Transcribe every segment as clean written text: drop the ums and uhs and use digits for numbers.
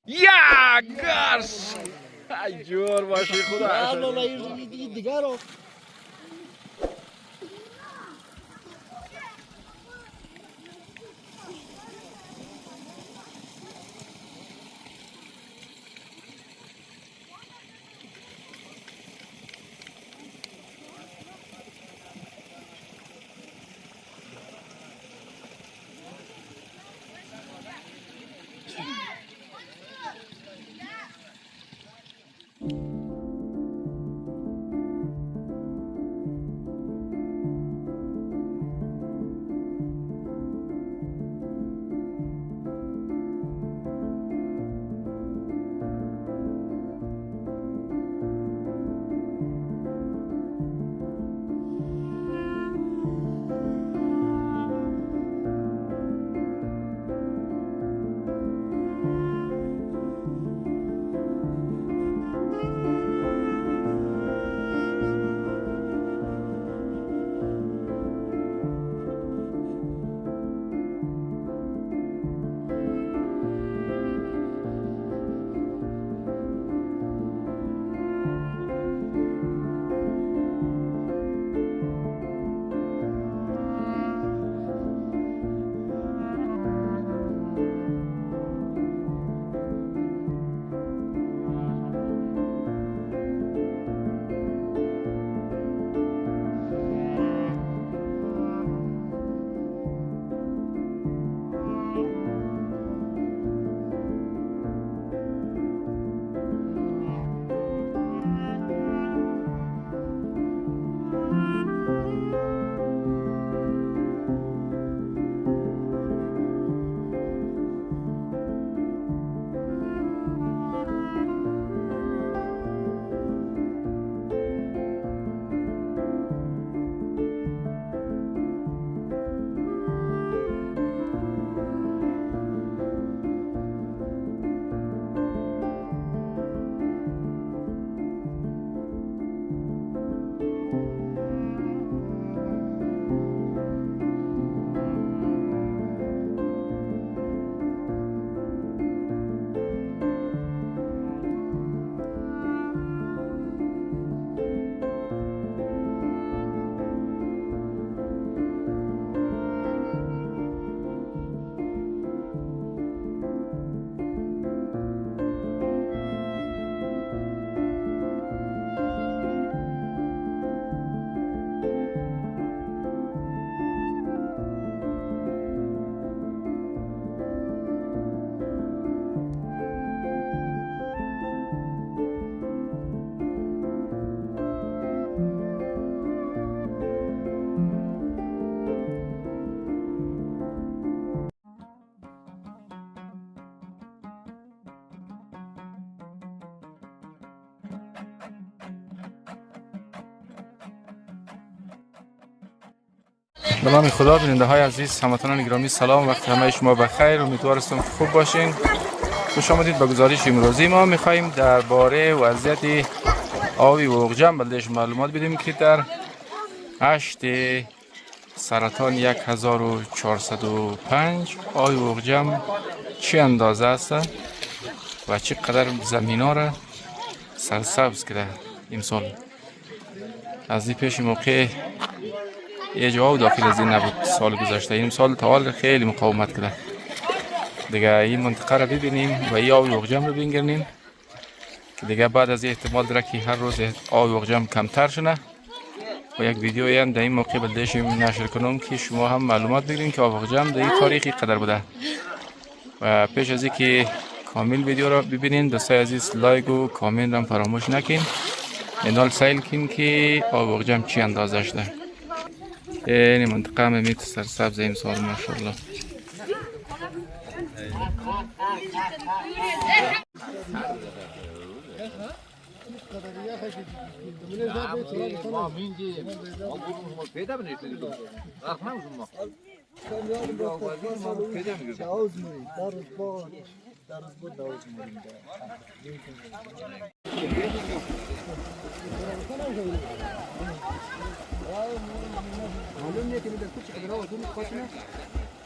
یا گرس ای جور باشی خدا دیگر رو به نام خدا. بیننده های عزیز، هموطنان گرامی، سلام، وقت همه شما بخیر. امیدوارم خوب باشین. خوش آمدید به گزارش امروزی. ما میخوایم درباره وضعیت آب اوغجم بلدش معلومات بدیم که در 8 سرطان 1405 آب اوغجم چه اندازه است و چقدر زمین ها را سرسبز کرده. امسال از این پیش موقع یه جواب داخل از این نبود. سال گذشته این سال تا خیلی مقاومت کرده. دیگه این منطقه رو ببینیم و این آب اوغجم رو بگیریم که دیگه بعد از این احتمال داره که هر روز آب اوغجم کمتر شنه و یک ویدیویی هم در این موقع بلدشیم نشر کنم که شما هم معلومات بگیرین که آب اوغجم در این تاریخی قدر بوده. و پیش از اینکه کامل ویدیو رو ببینین، دوستای عزیز لایک و کامنت هم فراموش نکین. اینال سایل کین که آب اوغجم چی اندازه شده. این منطقه میت سرسبز این سال ماشاءالله.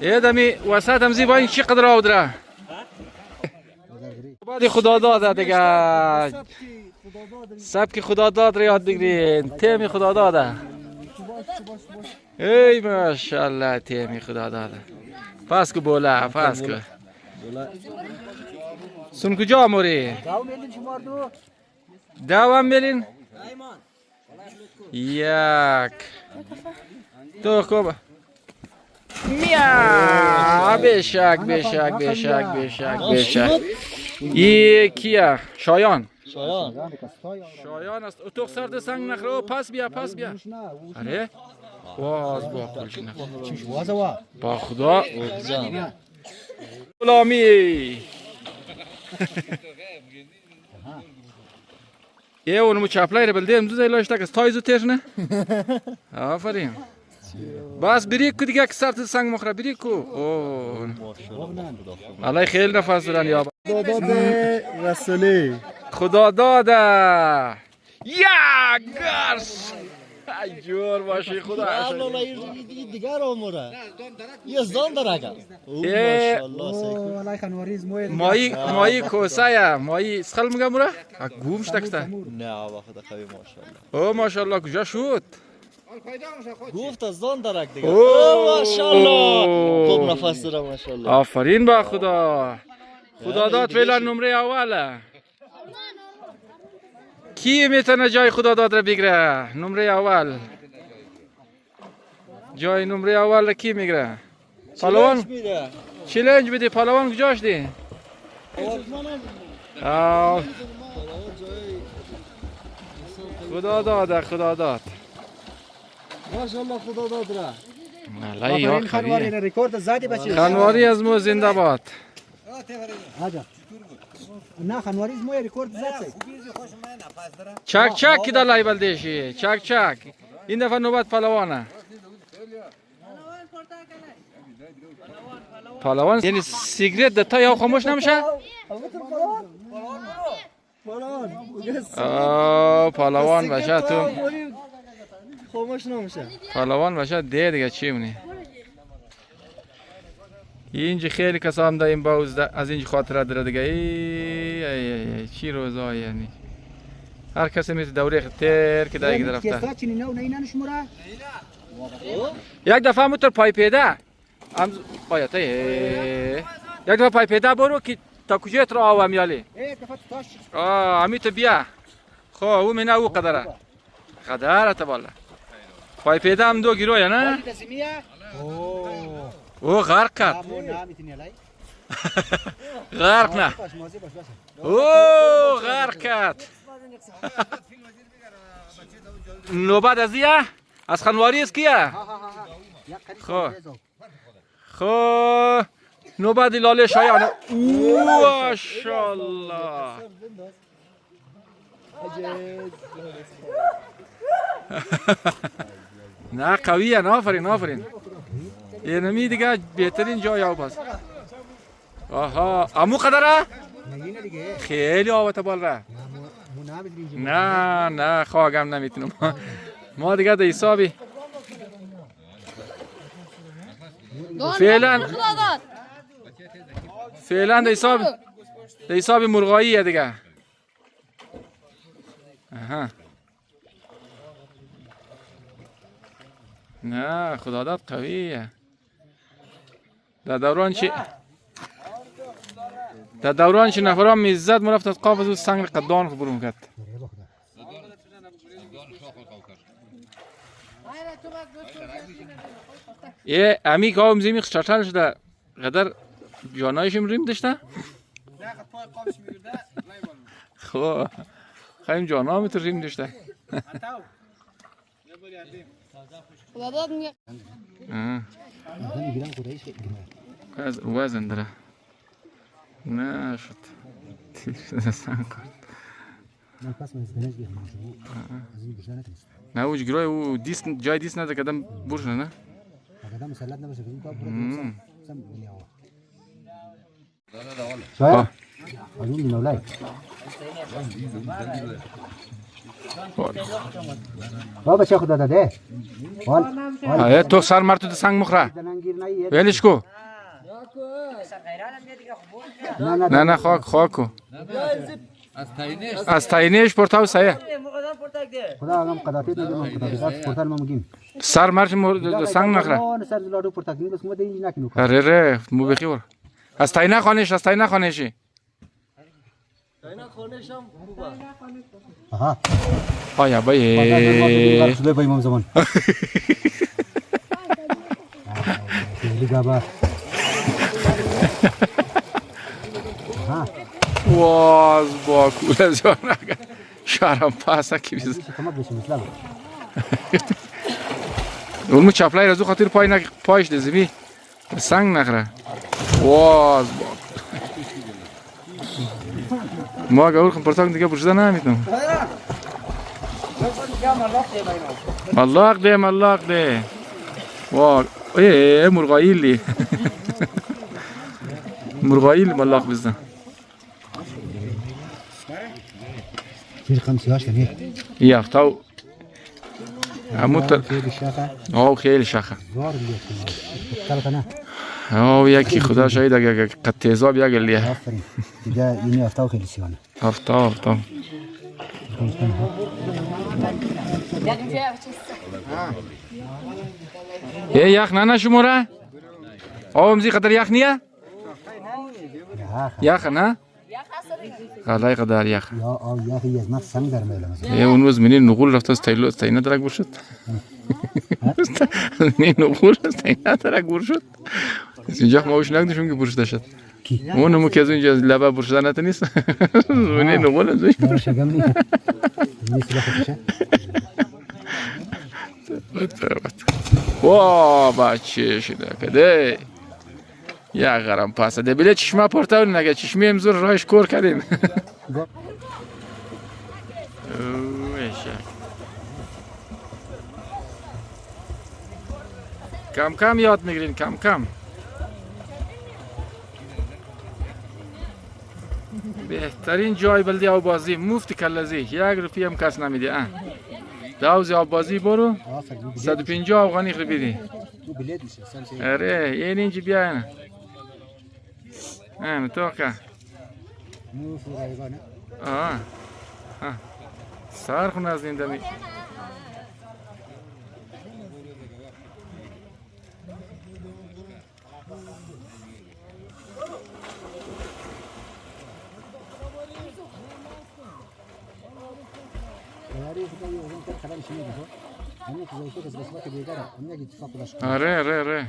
یه دمی وسط هم زیبایی چی قدر آب داره؟ بعد خدا داد دیگه. سبک خدا داد رو یاد بگیرین. تیم خدا داده. ای ماشاءالله تیم خدا داده. پس کو بولا پس کو. سن کجا موری؟ دوام میلین. یک. تو خوب. میا بشک بشک بشک بشک بشک. یکیه شایان. شایان است. تو سرد سنگ نخرو پس بیا پس بیا. آره. واز با خودش نخرو. با خدا. غلامی. یه اونمو چپلای رو بلدیم دوزه ایلاش تاکست تایزو تیش نه؟ آفرین. بس بری کو دیگه که سرت سنگ مخره بری کو. الله خیلی نفس دارن یا خدا داده رسولی خدا داده یا گرس ای جور باشی خدا الله دیگر آموره یه زان داره ماشاءالله خنواریز مایی کوسه مایی سخل میگم برا گومش تکسته نه واخدا خوی ماشاءالله او ماشاءالله کجا شد گفت زان داره دیگه او ماشاءالله خوب نفس داره ماشاءالله آفرین با خدا خدا داد فعلا نمره اوله کی میتونه جای خدا داد را بگیره نمره اول جای نمره اول کی میگیره پهلوان چالش بده پهلوان کجاش دی خدا داد خدا داد ماشاءالله خدا داد را الله یا خنواری رکورد زدی بچه خنواری از مو زنده باد آجا نه خنواری از مو رکورد زد چک چک کی دلای بلدیشی چک چک این دفعه نوبت پهلوانه پهلوان یعنی سیگرت دتا یا خاموش نمیشه پهلوان باشه تو خاموش نمیشه پهلوان باشه دیگه چی مونی اینجا خیلی کسا هم داریم باز از اینجا خاطره داره دیگه ای چی روزایی یعنی هر کسی میتونه دوره تیر که دیگه رفته یک دفعه موتور پای پیده باید یک دفعه پای پیده برو که تا کجایت رو آوه میالی امی تو بیا خب او منه او قدره قدره تبالا پای پیده هم دو گیروه نه او غرق کرد غرق نه او غرق کرد نوبت از ایه از خنواری است کیه خب خب نوبت لاله شایان ماشاءالله نه قویه آفرین آفرین اینمی دیگه بهترین جای آب است آها امو قدره خیلی آبت بال را نه نه خواهگم نمیتونم ما دیگه در حسابی فعلا در حساب مرغاییه دیگه آها نه خدا داد قویه در دوران چی نفرام میزد مرفت از قاب از سنگ قدان برون کرد یه امی که آم زیمی خشتر شده قدر جانایشم ریم داشته؟ خب خواهیم جانا میتر ریم داشته از وزن داره نه شد سنگ کرد نه اوج گروه او دیست جای دیست نده کدام برشنه نه بابا چه خدا داده تو سر مرتو سنگ مخره ویلش کو نه نه خاکو از تاینش پرتاو سایه خدا هم قدرتی دیدم قدرتی پورتال ما میگیم سر مرش سنگ نخره سر زلادو پورتال بس مده این نکنو ره مو بخیر از تاینه خانش خانشی اینا خونشم خوبه. آها آیا بای شده با امام زمان دیگه با واز با کوله زیانه شرم پاسه کی بیز اون چپلای رازو خاطر پایش دزبی سنگ نخره واز با ما گور کم پرتاق دیگه برشده نمیتونم ملاق ده واو مرغایلی مرغایل ملاق بزن چیز خمسیاش کنی یافتاو عمود خیلی شاخه خیلی شاخه زار بیاد کنه یکی خدا شاید اگه قد تیزاب یه گلیه آفرین دیگه اینی افتاو خیلی سیانه افتاو یخ نه شموره آمزی قدر یخ نیه یخ نه غلای قدر یخ یا آو یخی از نفس سنگ در میلم اون روز منی نقول رفت از تاینه درک برشد منی نقول از تاینه درک برشد اینجا ما وش نگدشون که برشده شد اون مو که از اینجا لبه برشده نت نیست منی نقول از اینجا شگم نیست نیست بخوشه وا بچه شده کده یا غرام پاسه دبیله چشمه پرتاول نگه چشمه امزور رایش کور کردیم کم یاد میگیرین کم بهترین جای بلدی آبازی مفت کلزی 1 روپیه هم کس نمیده داوزی آبازی برو 150 افغانی خریدی اره این اینجا بیا نه تو که سر خونه از این دمی اره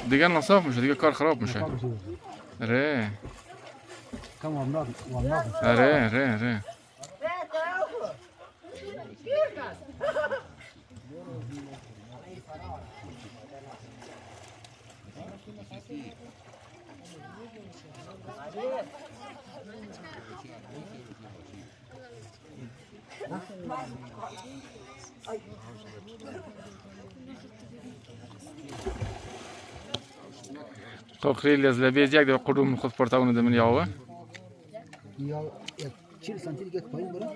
دیگه نصاف میشه دیگه کار خراب میشه اره خب خیلی از لبیز یک دو قدوم خود پرتاونه دمن یاوه یا 40 سانتی دیگه پایین برو